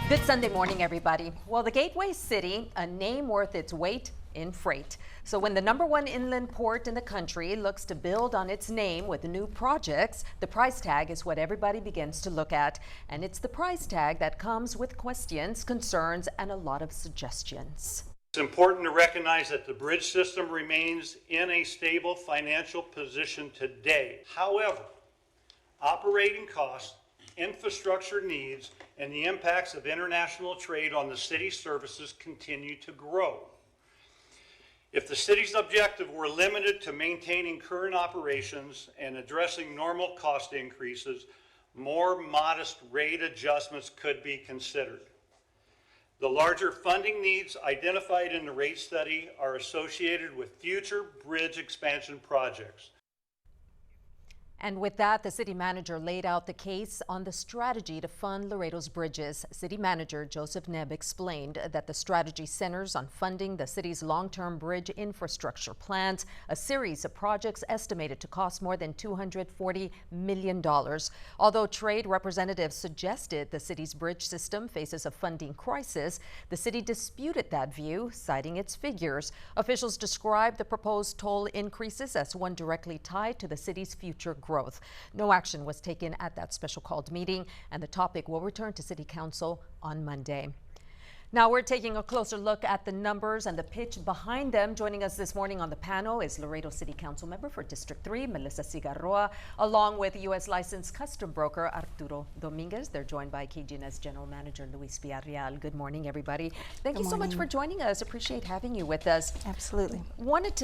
Good Sunday morning, everybody. Well, the Gateway City, a name worth its weight in freight. So when the #1 inland port in the country looks to build on its name with new projects, the price tag is what everybody begins to look at. And it's the price tag that comes with questions, concerns, and a lot of suggestions. It's important to recognize that the bridge system remains in a stable financial position today. However, operating costs, infrastructure needs, and the impacts of international trade on the city's services continue to grow. If the city's objective were limited to maintaining current operations and addressing normal cost increases, more modest rate adjustments could be considered. The larger funding needs identified in the rate study are associated with future bridge expansion projects. And with that, the city manager laid out the case on the strategy to fund Laredo's bridges. City manager Joseph Nebb explained that the strategy centers on funding the city's long-term bridge infrastructure plans, a series of projects estimated to cost more than $240 million. Although trade representatives suggested the city's bridge system faces a funding crisis, the city disputed that view, citing its figures. Officials described the proposed toll increases as one directly tied to the city's future growth. No action was taken at that special called meeting, and the topic will return to City Council on Monday. Now we're taking a closer look at the numbers and the pitch behind them. Joining us this morning on the panel is Laredo City Council member for District 3, Melissa Cigarroa, along with U.S. licensed custom broker Arturo Dominguez. They're joined by KGNS General Manager Luis Villarreal. Good morning, everybody. Thank you so much for joining us. Appreciate having you with us. Absolutely. Wanted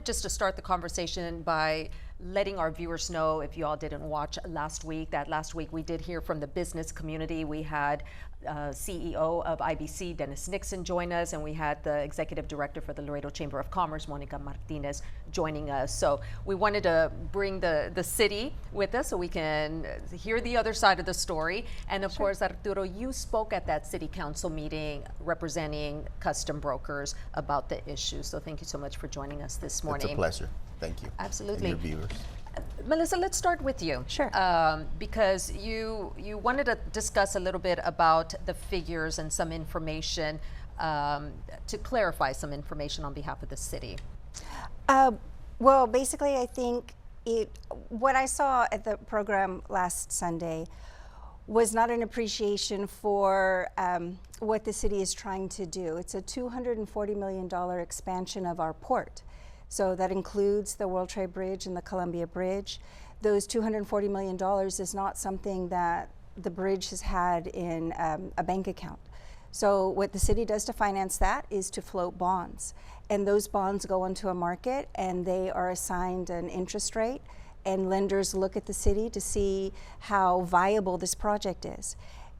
just to start the conversation by letting our viewers know, if you all didn't watch last week, that last week we did hear from the business community. We had CEO of IBC, Dennis Nixon, join us, and we had the Executive Director for the Laredo Chamber of Commerce, Monica Martinez, joining us. So we wanted to bring the city with us so we can hear the other side of the story. And of course, Arturo, you spoke at that City Council meeting representing custom brokers about the issue. So thank you so much for joining us this morning. It's a pleasure. Thank you. Absolutely. And your viewers. Melissa, let's start with you. Sure. Because you wanted to discuss a little bit about the figures and some information, to clarify some information on behalf of the city. Well, basically, I think what I saw at the program last Sunday was not an appreciation for what the city is trying to do. It's a $240 million expansion of our port. So that includes the World Trade Bridge and the Columbia Bridge. Those $240 million is not something that the bridge has had in a bank account. So what the city does to finance that is to float bonds. And those bonds go onto a market and they are assigned an interest rate, and lenders look at the city to see how viable this project is.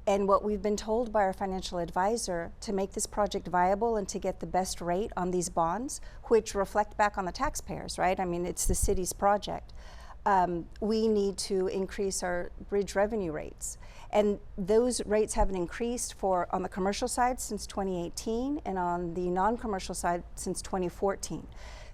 And what we've been told by our financial advisor, to make this project viable and to get the best rate on these bonds, which reflect back on the taxpayers, right? I mean, it's the city's project. We need to increase our bridge revenue rates. And those rates haven't increased on the commercial side since 2018 and on the non-commercial side since 2014.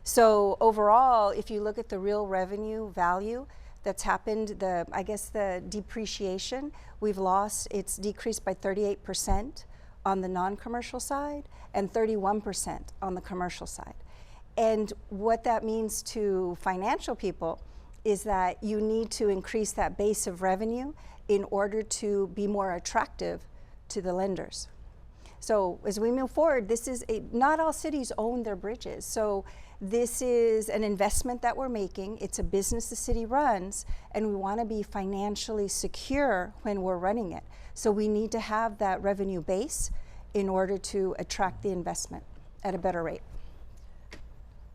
So overall, if you look at the real revenue value that's happened, I guess the depreciation, it's decreased by 38% on the non-commercial side and 31% on the commercial side. And what that means to financial people is that you need to increase that base of revenue in order to be more attractive to the lenders. So as we move forward, not all cities own their bridges. So this is an investment that we're making. It's a business the city runs, and we want to be financially secure when we're running it. So we need to have that revenue base in order to attract the investment at a better rate.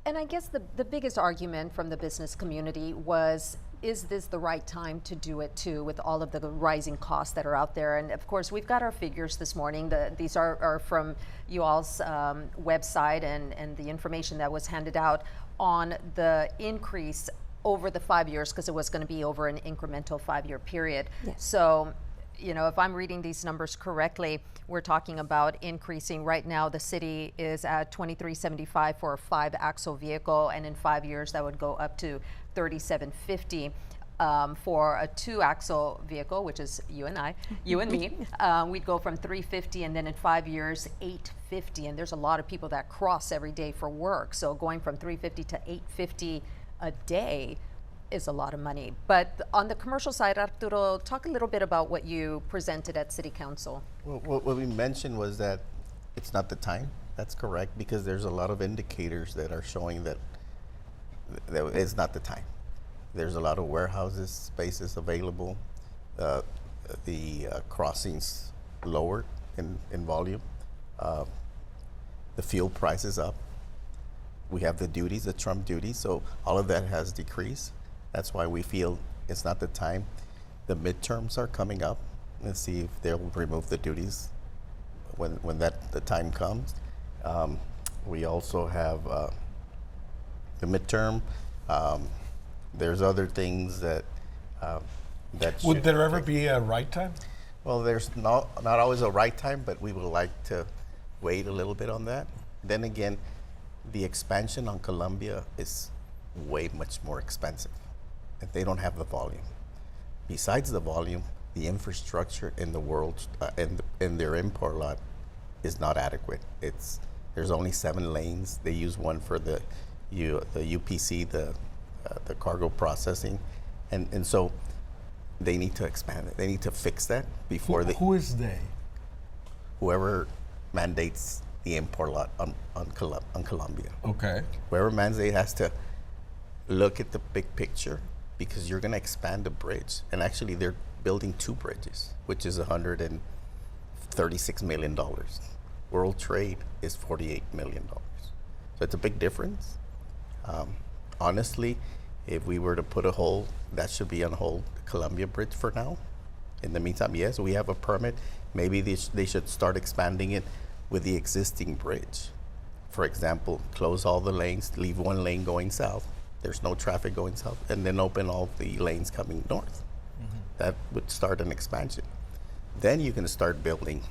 And I guess the biggest argument from the business community was, is this the right time to do it too, with all of the rising costs that are out there? And of course, we've got our figures this morning. These are from you all's website and the information that was handed out on the increase over the 5 years, because it was going to be over an incremental 5-year period. Yes. So, you know, if I'm reading these numbers correctly, we're talking about increasing. Right now, the city is at $23.75 for a 5-axle vehicle, and in 5 years, that would go up to $37.50. For a 2-axle vehicle, which is you and I, you and me, we'd go from $350 and then in 5 years, $850. And there's a lot of people that cross every day for work. So going from $350 to $850 a day is a lot of money. But on the commercial side, Arturo, talk a little bit about what you presented at City Council. Well, what we mentioned was that it's not the time. That's correct, because there's a lot of indicators that are showing that it's not the time. There's a lot of warehouses, spaces available. The crossings lowered in volume. The fuel price is up. We have the duties, the Trump duties, so all of that has decreased. That's why we feel it's not the time. The midterms are coming up. Let's see if they'll remove the duties when the time comes. We also have the midterm. There's other things that Would there ever be a right time? Well, there's not always a right time, but we would like to wait a little bit on that. Then again, the expansion on Columbia is way much more expensive, and they don't have the volume. Besides the volume, the infrastructure in the world in their import lot is not adequate. There's only 7 lanes. They use one for the UPC, the cargo processing, and so they need to expand it. They need to fix that before Who is they? whoever mandates the import lot on Columbia. Okay. Whoever mandates has to look at the big picture, because you're going to expand the bridge, and actually they're building 2 bridges, which is $136 million. World trade is $48 million. So it's a big difference. Honestly, if we were to put a hold, that should be on hold, the Columbia Bridge for now. In the meantime, yes, we have a permit. Maybe they should start expanding it with the existing bridge. For example, close all the lanes, leave 1 lane going south. There's no traffic going south, and then open all the lanes coming north. Mm-hmm. That would start an expansion. Then you can start building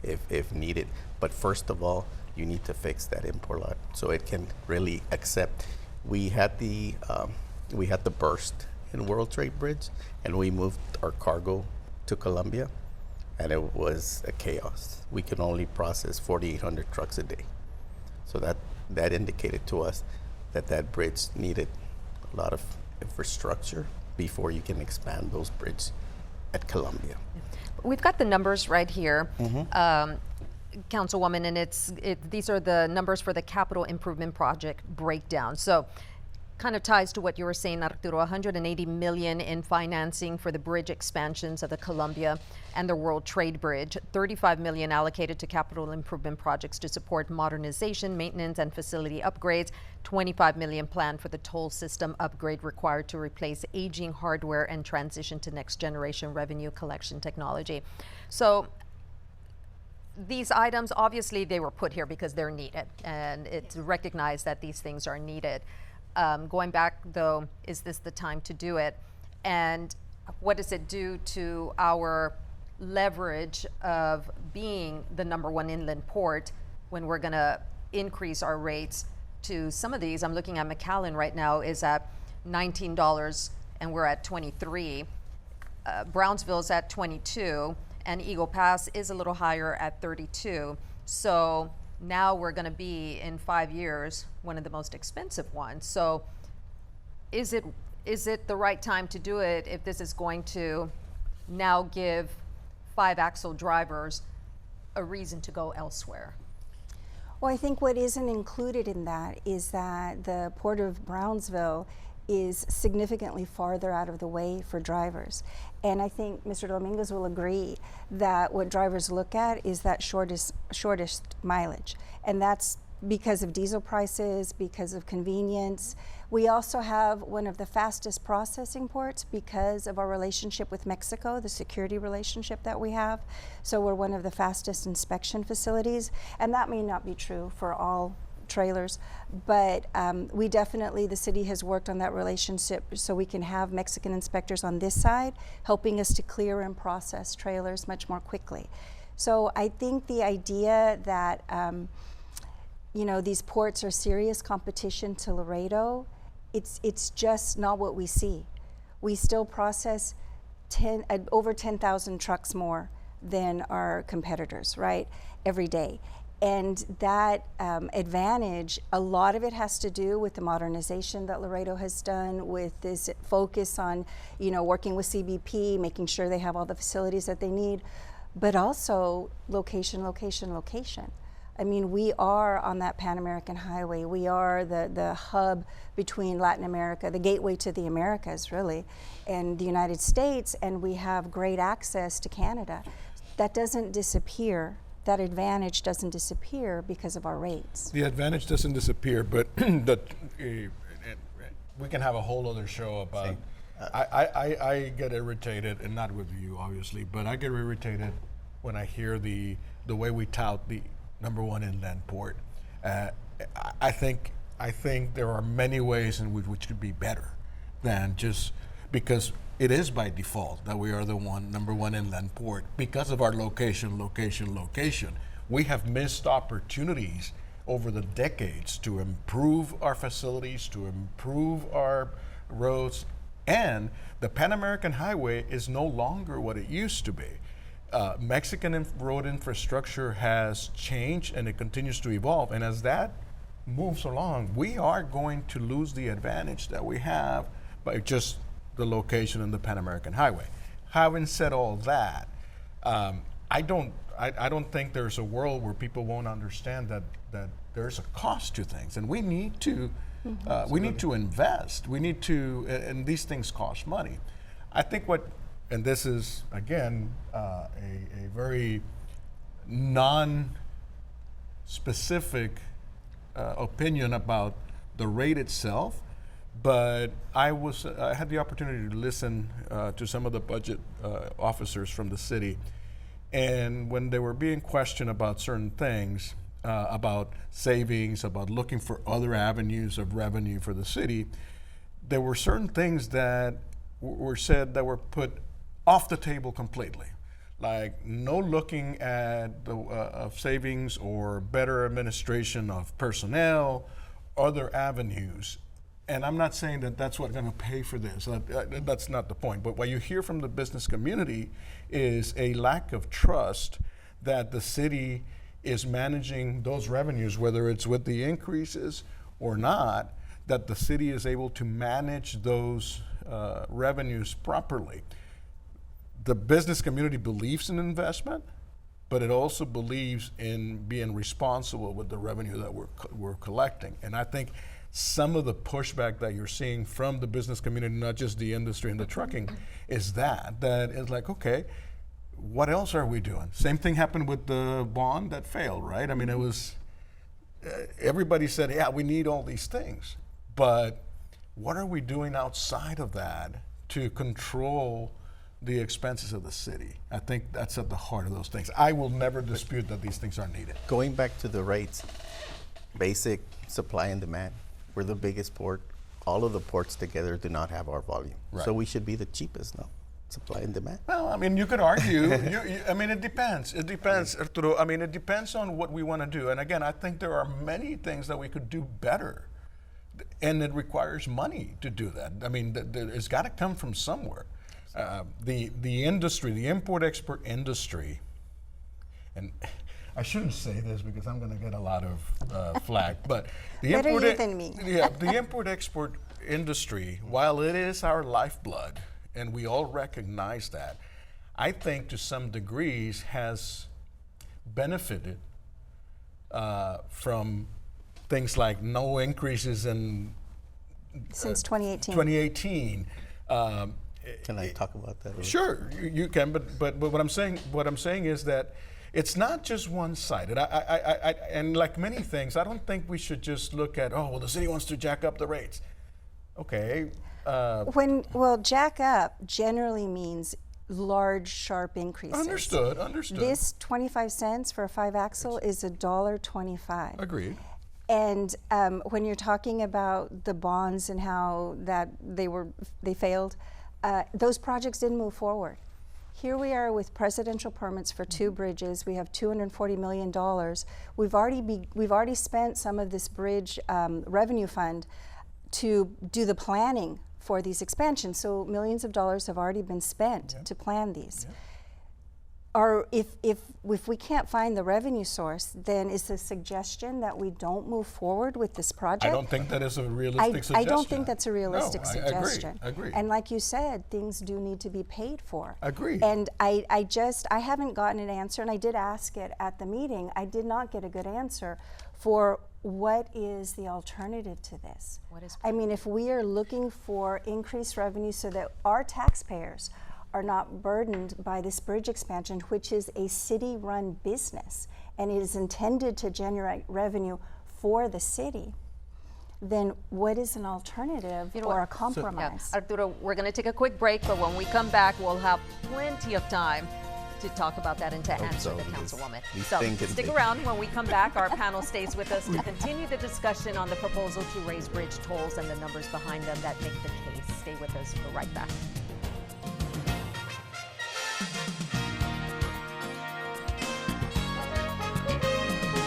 if needed. But first of all, you need to fix that import lot so it can really accept. We had the burst in World Trade Bridge, and we moved our cargo to Columbia, and it was a chaos. We could only process 4,800 trucks a day. So that indicated to us that bridge needed a lot of infrastructure before you can expand those bridges at Columbia. We've got the numbers right here, Councilwoman, and these are the numbers for the capital improvement project breakdown. So kind of ties to what you were saying, Arturo, $180 million in financing for the bridge expansions of the Columbia and the World Trade Bridge, $35 million allocated to capital improvement projects to support modernization, maintenance, and facility upgrades, $25 million planned for the toll system upgrade required to replace aging hardware and transition to next generation revenue collection technology. So these items, obviously they were put here because they're needed, and it's recognized that these things are needed. Going back, though, is this the time to do it? And what does it do to our leverage of being the #1 inland port when we're going to increase our rates to some of these? I'm looking at McAllen right now is at $19 and we're at 23. Brownsville's at 22, and Eagle Pass is a little higher at 32. So now we're going to be, in 5 years, one of the most expensive ones. So is it the right time to do it if this is going to now give 5-axle drivers a reason to go elsewhere? Well, I think what isn't included in that is that the Port of Brownsville is significantly farther out of the way for drivers. And I think Mr. Dominguez will agree that what drivers look at is that shortest mileage. And that's because of diesel prices, because of convenience. We also have one of the fastest processing ports because of our relationship with Mexico, the security relationship that we have. So we're one of the fastest inspection facilities. And that may not be true for all trailers, but we definitely, the city has worked on that relationship so we can have Mexican inspectors on this side helping us to clear and process trailers much more quickly. So I think the idea that these ports are serious competition to Laredo, it's just not what we see. we still process over 10,000 trucks more than our competitors, right, every day. And that advantage, a lot of it has to do with the modernization that Laredo has done, with this focus on, working with CBP, making sure they have all the facilities that they need, but also location, location, location. I mean, we are on that Pan-American highway. We are the hub between Latin America, the gateway to the Americas, really, and the United States, and we have great access to Canada. That doesn't disappear. That advantage doesn't disappear because of our rates. The advantage doesn't disappear, but we can have a whole other show about. I get irritated, and not with you, obviously, but I get irritated when I hear the way we tout the #1 inland port. I think there are many ways in which could be better than just because it is by default that we are the #1 inland port because of our location. We have missed opportunities over the decades to improve our facilities, to improve our roads, and the Pan-American Highway is no longer what it used to be. Mexican road infrastructure has changed and it continues to evolve, and as that moves along, we are going to lose the advantage that we have by just the location in the Pan-American Highway. Having said all that, I don't think there's a world where people won't understand that there's a cost to things, and we need to invest. We need to, and these things cost money. I think and this is again a very non-specific opinion about the rate itself. But I had the opportunity to listen to some of the budget officers from the city, and when they were being questioned about certain things, about savings, about looking for other avenues of revenue for the city, there were certain things that were said that were put off the table completely, like no looking at the of savings or better administration of personnel, other avenues. And I'm not saying that that's what's going to pay for this. That's not the point. But what you hear from the business community is a lack of trust that the city is managing those revenues, whether it's with the increases or not, that the city is able to manage those revenues properly. The business community believes in investment, but it also believes in being responsible with the revenue that we're collecting. And I think some of the pushback that you're seeing from the business community, not just the industry and the trucking, is that is like, okay, what else are we doing? Same thing happened with the bond that failed, right? I mean, it was, everybody said, yeah, we need all these things, but what are we doing outside of that to control the expenses of the city? I think that's at the heart of those things. I will never dispute that these things are needed. Going back to the rates, basic supply and demand. We're the biggest port. All of the ports together do not have our volume. Right. So we should be the cheapest, no? Supply and demand. Well, I mean, you could argue. I mean, it depends. It depends, Arturo. I mean, it depends on what we want to do. And again, I think there are many things that we could do better. And it requires money to do that. I mean, it's got to come from somewhere. The industry, the import-export industry, and I shouldn't say this because I'm going to get a lot of flack, but the the import-export industry, while it is our lifeblood, and we all recognize that, I think to some degrees has benefited from things like no increases in since 2018. 2018. Can I talk about that? Sure, you can. But what I'm saying is that it's not just one-sided. And like many things, I don't think we should just look at, oh, well, the city wants to jack up the rates. Okay. Jack up generally means large, sharp increases. Understood. This 25 cents for a 5-axle is $1.25. Agreed. And when you're talking about the bonds and how that they failed, those projects didn't move forward. Here we are with presidential permits for 2 bridges. We have $240 million. We've already spent some of this bridge revenue fund to do the planning for these expansions. So millions of dollars have already been spent to plan these. Or if we can't find the revenue source, then is the suggestion that we don't move forward with this project? I don't think that is a realistic suggestion. I don't think that's a realistic No, suggestion. I agree. And like you said, things do need to be paid for. Agreed. And I haven't gotten an answer, and I did ask it at the meeting. I did not get a good answer for what is the alternative to this. I mean, if we are looking for increased revenue so that our taxpayers are not burdened by this bridge expansion, which is a city-run business, and it is intended to generate revenue for the city, then what is an alternative or a compromise? Arturo, we're going to take a quick break, but when we come back, we'll have plenty of time to talk about that and to answer the councilwoman. So stick around. When we come back, our panel stays with us to continue the discussion on the proposal to raise bridge tolls and the numbers behind them that make the case. Stay with us. We're right back.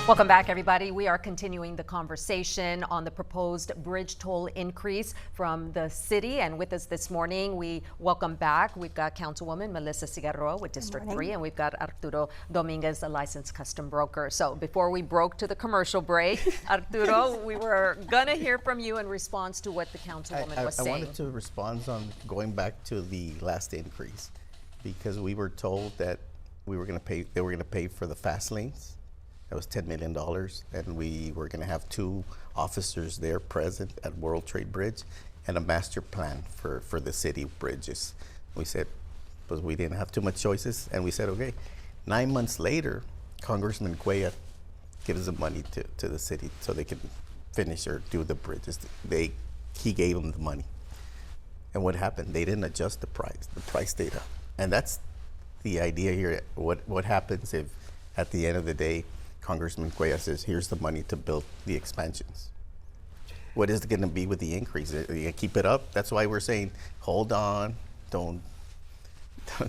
Welcome back, everybody. We are continuing the conversation on the proposed bridge toll increase from the city. And with us this morning, we welcome back. We've got Councilwoman Melissa Cigarroa with District 3, and we've got Arturo Dominguez, a licensed custom broker. So before we broke to the commercial break, Arturo, we were going to hear from you in response to what the Councilwoman was saying. I wanted to respond on going back to the last increase, because we were told that they were going to pay for the fast lanes. That was $10 million, and we were going to have 2 officers there present at World Trade Bridge and a master plan for the city bridges. We said, but we didn't have too much choices, and we said, okay. 9 months later, Congressman Cuellar gives the money to the city so they can finish or do the bridges. He gave them the money. And what happened? They didn't adjust the price stayed up. And that's the idea here. What happens if, at the end of the day, Congressman Cuellar says, here's the money to build the expansions? What is it going to be with the increase? Are you keep it up? That's why we're saying, hold on, don't.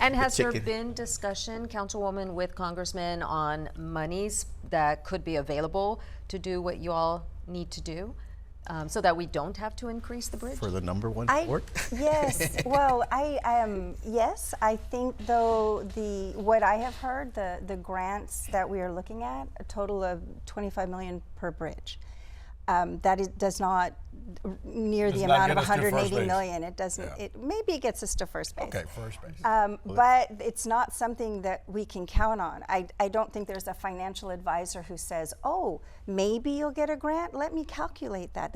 And has there been discussion, Councilwoman, with Congressman on monies that could be available to do what you all need to do? So that we don't have to increase the bridge? For the number one port? Yes. Well, yes. I think though what I have heard, the grants that we are looking at, a total of $25 million per bridge. Does not near the amount of 180 million. It doesn't. Yeah. Maybe it gets us to first base. Okay, first base. But it's not something that we can count on. I don't think there's a financial advisor who says, "Oh, maybe you'll get a grant. Let me calculate that."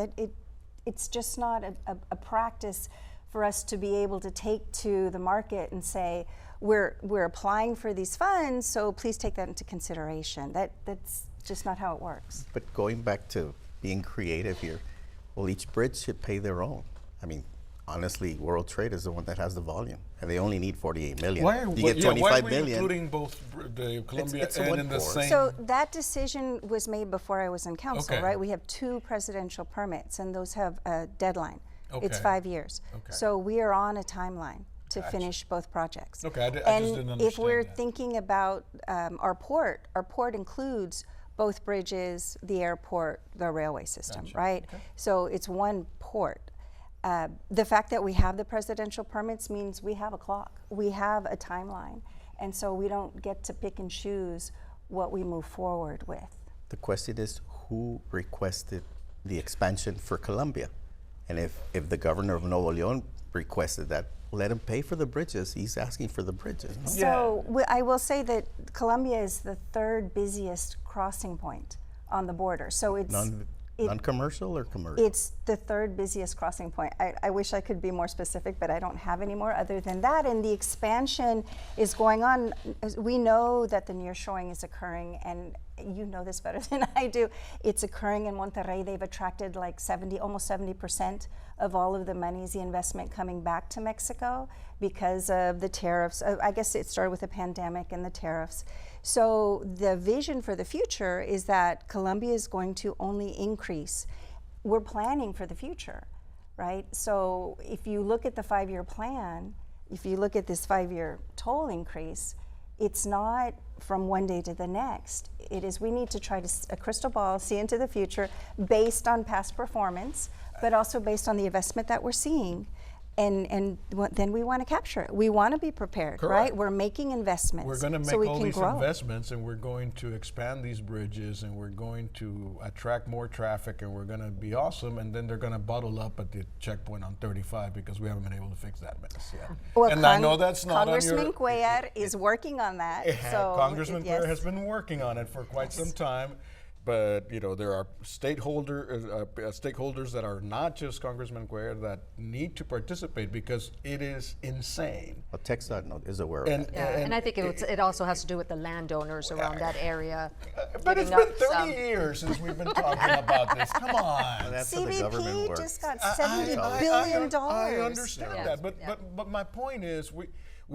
It's just not a practice for us to be able to take to the market and say, "We're applying for these funds, so please take that into consideration." That's just not how it works. But going back to being creative here, well, each bridge should pay their own. I mean, honestly, World Trade is the one that has the volume, and they only need 48 million. You get 25 million. Including both the Columbia and in the same? So that decision was made before I was in council, right? We have 2 presidential permits, and those have a deadline. It's 5 years. So we are on a timeline to finish both projects. Okay, I just didn't understand if we're that. thinking about our port includes both bridges, the airport, the railway system, right? Okay. So it's one port. The fact that we have the presidential permits means we have a clock, we have a timeline, and so we don't get to pick and choose what we move forward with. The question is, who requested the expansion for Colombia? And if the governor of Nuevo León requested that, let him pay for the bridges. He's asking for the bridges. No? So I will say that Colombia is the 3rd busiest crossing point on the border. So it's non-commercial or commercial? It's the 3rd busiest crossing point. I wish I could be more specific, but I don't have any more other than that. And the expansion is going on. We know that the nearshoring is occurring, and you know this better than I do. It's occurring in Monterrey. They've attracted like almost 70% of all of the monies, the investment coming back to Mexico because of the tariffs. I guess it started with the pandemic and the tariffs. So the vision for the future is that Colombia is going to only increase. We're planning for the future, right? So if you look at the 5-year plan, if you look at this 5-year toll increase, it's not from one day to the next. It is, we need to try to, a crystal ball, see into the future based on past performance, but also based on the investment that we're seeing. And then we want to capture it. We want to be prepared, Correct. right? We're making investments. We're going to make so we all can these grow. investments, and we're going to expand these bridges, and we're going to attract more traffic, and we're going to be awesome. And then they're going to bottle up at the checkpoint on 35 because we haven't been able to fix that mess yet. Well, and I know that's not Congressman on your. Cuellar is working on that. So Congressman yes. Cuellar has been working on it for quite some time. But there are stakeholders that are not just Congressman Cuellar that need to participate because it is insane. Well, TxDOT is aware of And, that. And I think it also has to do with the landowners around that area. But it's giving been up 30 years since we've been talking about this. Come on. That's how the government CBP works. just got $70 billion. I understand Yeah. that, but my point is we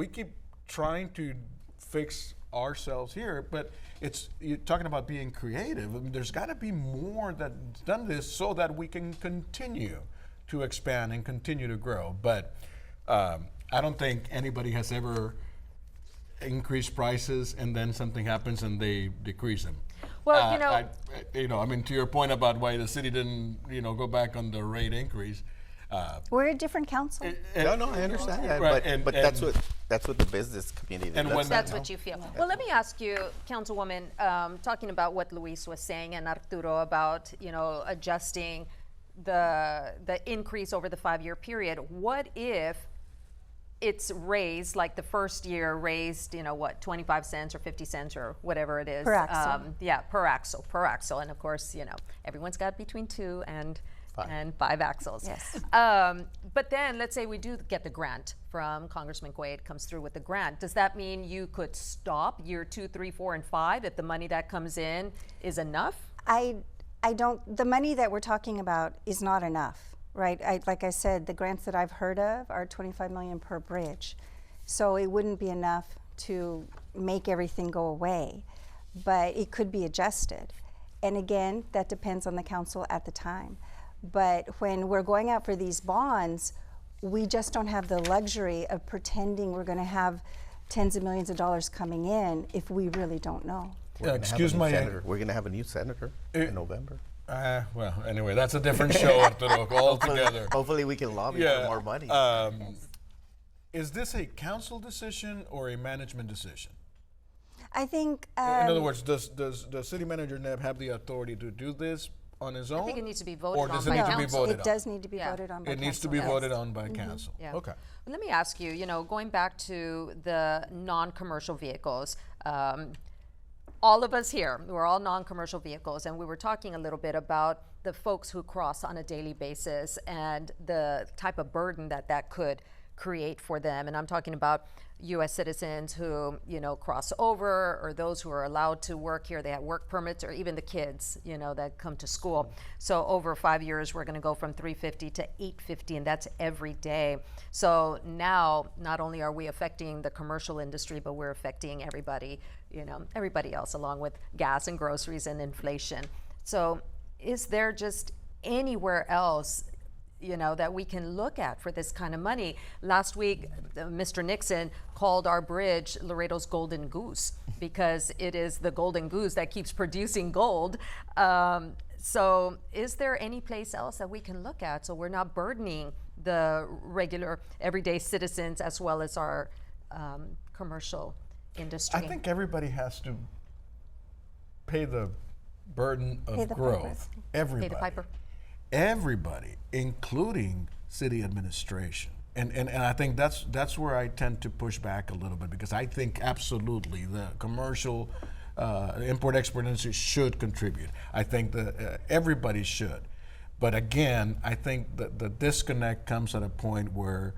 keep trying to fix ourselves here, but you're talking about being creative. I mean, there's got to be more that's done this so that we can continue to expand and continue to grow. But I don't think anybody has ever increased prices and then something happens and they decrease them. Well, I mean, to your point about why the city didn't, go back on the rate increase. We're a different council. No, I understand that, Right, but that's what the business community And looks when at. That's now. what you feel. Well, let me ask you, Councilwoman, talking about what Luis was saying and Arturo about, adjusting the increase over the 5-year period. What if it's raised, like the first year raised, 25 cents or 50 cents or whatever it is? Per axle. Per axle. And of course, everyone's got between 2 and 5 axles. Yes. But then let's say we do get the grant from Congressman Cuellar. It comes through with the grant. Does that mean you could stop year 2, 3, 4, and 5 if the money that comes in is enough? I don't. The money that we're talking about is not enough, right? Like I said, the grants that I've heard of are $25 million per bridge, so it wouldn't be enough to make everything go away, but it could be adjusted. And again, that depends on the council at the time. But when we're going out for these bonds, we just don't have the luxury of pretending we're going to have tens of millions of dollars coming in if we really don't know. Excuse my. We're going to have a new senator in November. Well, anyway, that's a different show, Arturo, altogether. Hopefully we can lobby for more money. Is this a council decision or a management decision? I think. In other words, does the city manager Neb have the authority to do this on his own? I think it needs to be voted or does on it by need to be council. voted It on? does need to be Yeah. voted on by It needs to council, be yes. voted on by council. Yeah. Okay. Let me ask you, going back to the non-commercial vehicles, all of us here, we're all non-commercial vehicles, and we were talking a little bit about the folks who cross on a daily basis and the type of burden that could create for them. And I'm talking about U.S. citizens who, cross over, or those who are allowed to work here, they have work permits, or even the kids, that come to school. So over 5 years, we're going to go from 350 to 850, and that's every day. So now, not only are we affecting the commercial industry, but we're affecting everybody, everybody else, along with gas and groceries and inflation. So is there just anywhere else that we can look at for this kind of money? Last week, Mr. Nixon called our bridge Laredo's golden goose because it is the golden goose that keeps producing gold. So is there any place else that we can look at so we're not burdening the regular everyday citizens as well as our commercial industry? I think everybody has to pay the burden of Pay the growth. piper. Everybody. Pay the piper. Everybody, including city administration. And I think that's where I tend to push back a little bit, because I think absolutely the commercial import-export industry should contribute. I think that everybody should. But again, I think that the disconnect comes at a point where,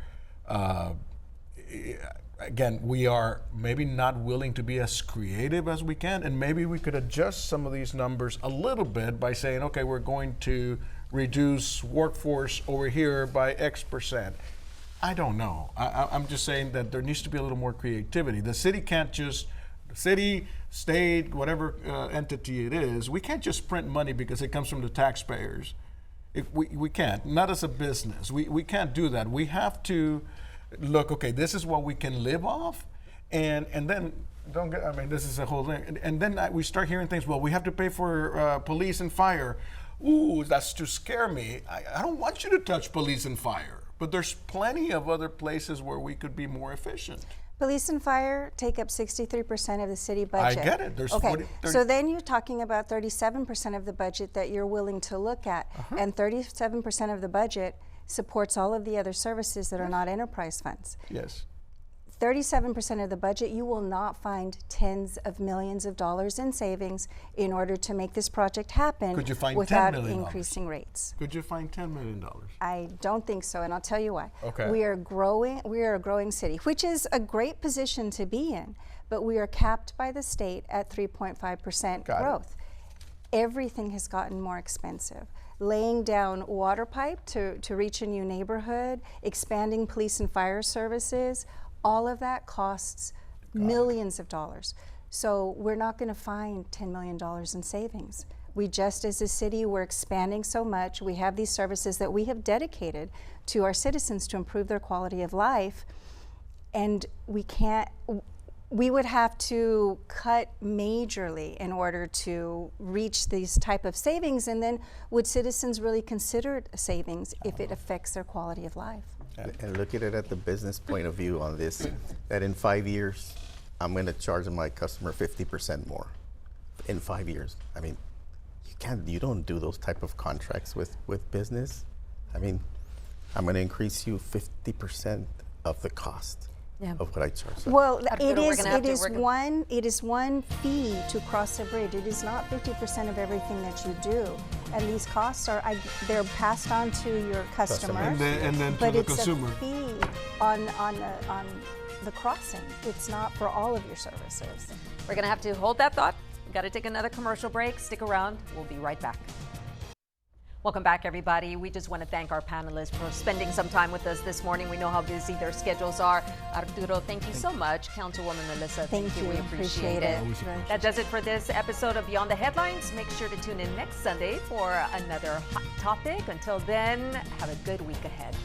again, we are maybe not willing to be as creative as we can, and maybe we could adjust some of these numbers a little bit by saying, okay, we're going to reduce workforce over here by X%. I don't know. I'm just saying that there needs to be a little more creativity. The city can't just, the city, state, whatever entity it is, we can't just print money because it comes from the taxpayers. We can't, not as a business. We can't do that. We have to look, okay, this is what we can live off, and then this is a whole thing. And then we start hearing things, well, we have to pay for police and fire. ooh, that's to scare me. I don't want you to touch police and fire. But there's plenty of other places where we could be more efficient. Police and fire take up 63% of the city budget. I get it. There's okay. 40, 30. So then you're talking about 37% of the budget that you're willing to look at. And 37% of the budget supports all of the other services that are not enterprise funds. Yes. 37% of the budget, you will not find tens of millions of dollars in savings in order to make this project happen Could you find $10 without million? increasing rates. Could you find $10 million? I don't think so, and I'll tell you why. Okay. We are a growing city, which is a great position to be in, but we are capped by the state at 3.5% growth. Everything has gotten more expensive. Laying down water pipe to reach a new neighborhood, expanding police and fire services, all of that costs millions of dollars. So we're not going to find $10 million in savings. We just, as a city, we're expanding so much. We have these services that we have dedicated to our citizens to improve their quality of life, and we would have to cut majorly in order to reach these type of savings, and then would citizens really consider it a savings if it affects their quality of life? And look at it at the business point of view on this, that in 5 years, I'm going to charge my customer 50% more in 5 years. I mean, you don't do those type of contracts with business. I mean, I'm going to increase you 50% of the cost of what I charge. Well, Arturo, it is one fee to cross a bridge. It is not 50% of everything that you do, and these costs they're passed on to your customer, and then to but the it's consumer. a fee on the crossing. It's not for all of your services. We're going to have to hold that thought. We've got to take another commercial break. Stick around. We'll be right back. Welcome back, everybody. We just want to thank our panelists for spending some time with us this morning. We know how busy their schedules are. Arturo, thank you so much. Councilwoman Melissa, thank you. We appreciate it. That does it for this episode of Beyond the Headlines. Make sure to tune in next Sunday for another hot topic. Until then, have a good week ahead.